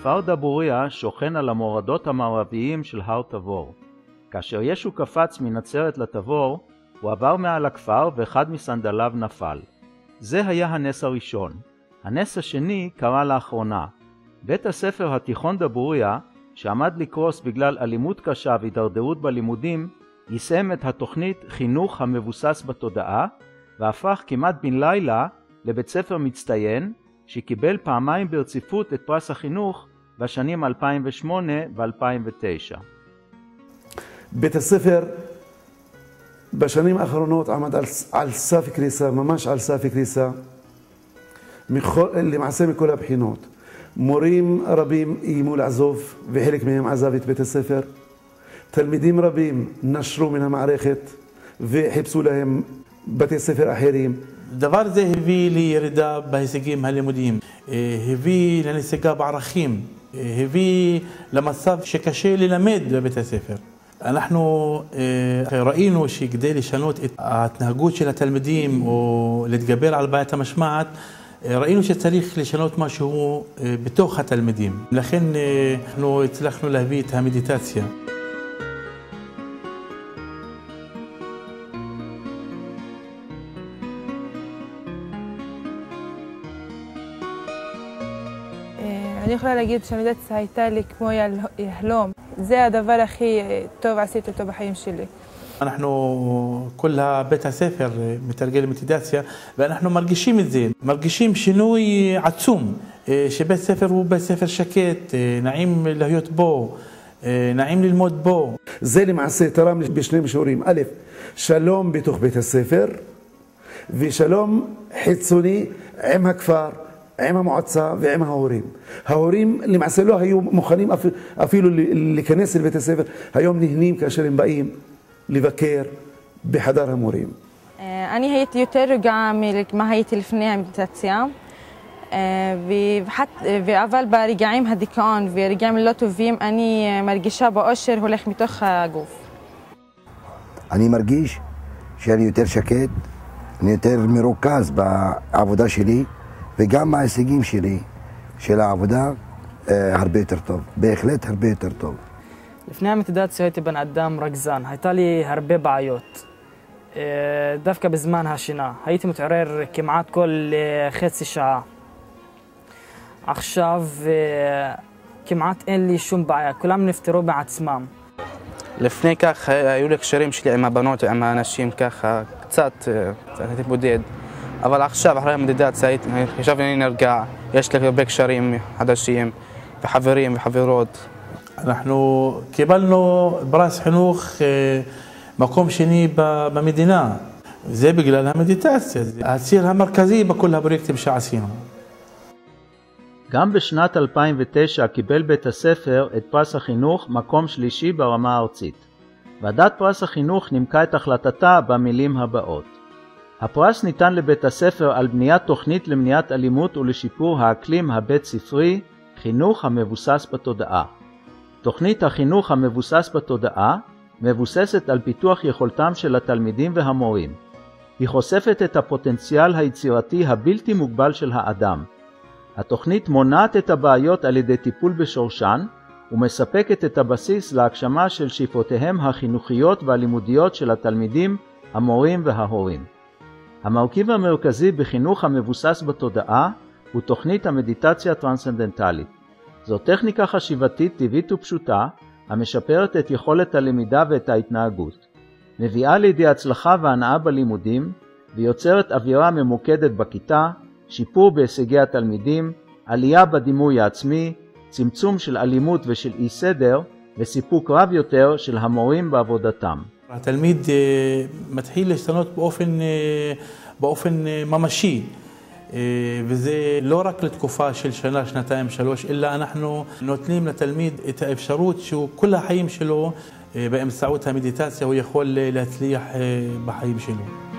הכפר דבוריה שוכן על המורדות המערביים של הר תבור. כאשר ישו קפץ מנצרת לתבור, הוא עבר מעל הכפר ואחד מסנדליו נפל. זה היה הנס הראשון. הנס השני קרה לאחרונה. בית הספר התיכון דבוריה, שעמד לקרוס בגלל אלימות קשה והידרדרות בלימודים, יישם את התוכנית חינוך המבוסס בתודעה, והפך כמעט בן לילה לבית ספר מצטיין, שקיבל פעמיים ברציפות את פרס החינוך בשנים 2008 ו-2009. בית הספר בשנים האחרונות עמד על סף קריסה, ממש על סף קריסה, למעשה מכל הבחינות. מורים רבים איימו לעזוב וחלק מהם עזב את בית הספר. תלמידים רבים נשרו מן המערכת וחיפשו להם בתי ספר אחרים. דבר זה הביא לירידה בהישגים הלימודיים, הביא לנסיגה בערכים, הביא למצב שקשה ללמד בבית הספר. אנחנו ראינו שכדי לשנות את ההתנהגות של התלמידים או להתגבר על בעיית המשמעת, ראינו שצריך לשנות משהו בתוך התלמידים. לכן אנחנו הצלחנו להביא את המדיטציה. אני יכולה להגיד שהמדיטציה הייתה לי כמו יהלום. זה הדבר הכי טוב עשיתי אותו בחיים שלי. אנחנו, כל בית הספר מתרגל מדיטציה, ואנחנו מרגישים את זה. מרגישים שינוי עצום, שבית ספר הוא בית ספר שקט, נעים להיות בו, נעים ללמוד בו. זה למעשה תרם בשני מישורים. א', שלום בתוך בית הספר, ושלום חיצוני עם הכפר, עם המועצה ועם ההורים. ההורים למעשה לא היו מוכנים אפילו להיכנס לבית הספר, היום נהנים כאשר הם באים לבקר בחדר המורים. אני הייתי יותר רגועה ממה הייתי לפני המדיטציה, אבל ברגעים הדיכאון ורגעים לא טובים אני מרגישה באושר הולך מתוך הגוף. אני מרגיש שאני יותר שקט, אני יותר מרוכז בעבודה שלי, וגם ההישגים שלי, של העבודה, הרבה יותר טוב, בהחלט הרבה יותר טוב. לפני המדיטציה הייתי בן אדם רגזן, הייתה לי הרבה בעיות. דווקא בזמן השינה, הייתי מתעורר כמעט כל חצי שעה. עכשיו כמעט אין לי שום בעיה, כולם נפטרו בעצמם. לפני כך היו לי קשרים שלי עם הבנות, עם האנשים ככה, קצת הייתי בודד. אבל עכשיו, אחרי המדיטציה, חשבתי שאני נרגע, יש לי הרבה קשרים חדשים, וחברים וחברות. אנחנו קיבלנו פרס חינוך מקום שני במדינה. זה בגלל המדיטציה, זה הציר המרכזי בכל הפרויקטים שעשינו. גם בשנת 2009 קיבל בית הספר את פרס החינוך מקום שלישי ברמה הארצית. ועדת פרס החינוך נימקה את החלטתה במילים הבאות: הפרס ניתן לבית הספר על בניית תוכנית למניעת אלימות ולשיפור האקלים הבית ספרי, חינוך המבוסס בתודעה. תוכנית החינוך המבוסס בתודעה מבוססת על פיתוח יכולתם של התלמידים והמורים. היא חושפת את הפוטנציאל היצירתי הבלתי מוגבל של האדם. התוכנית מונעת את הבעיות על ידי טיפול בשורשן, ומספקת את הבסיס להגשמה של שאיפותיהם החינוכיות והלימודיות של התלמידים, המורים וההורים. המרכיב המרכזי בחינוך המבוסס בתודעה הוא תוכנית המדיטציה הטרנסצנדנטלית. זו טכניקה חשיבתית טבעית ופשוטה המשפרת את יכולת הלמידה ואת ההתנהגות, מביאה לידי הצלחה והנאה בלימודים ויוצרת אווירה ממוקדת בכיתה, שיפור בהישגי התלמידים, עלייה בדימוי העצמי, צמצום של אלימות ושל אי סדר וסיפוק רב יותר של המורים בעבודתם. התלמיד מתחיל להשתנות באופן ממשי, וזה לא רק לתקופה של שנה, שנתיים, שלוש, אלא אנחנו נותנים לתלמיד את האפשרות שהוא כל החיים שלו באמצעות המדיטציה הוא יכול להצליח בחיים שלו.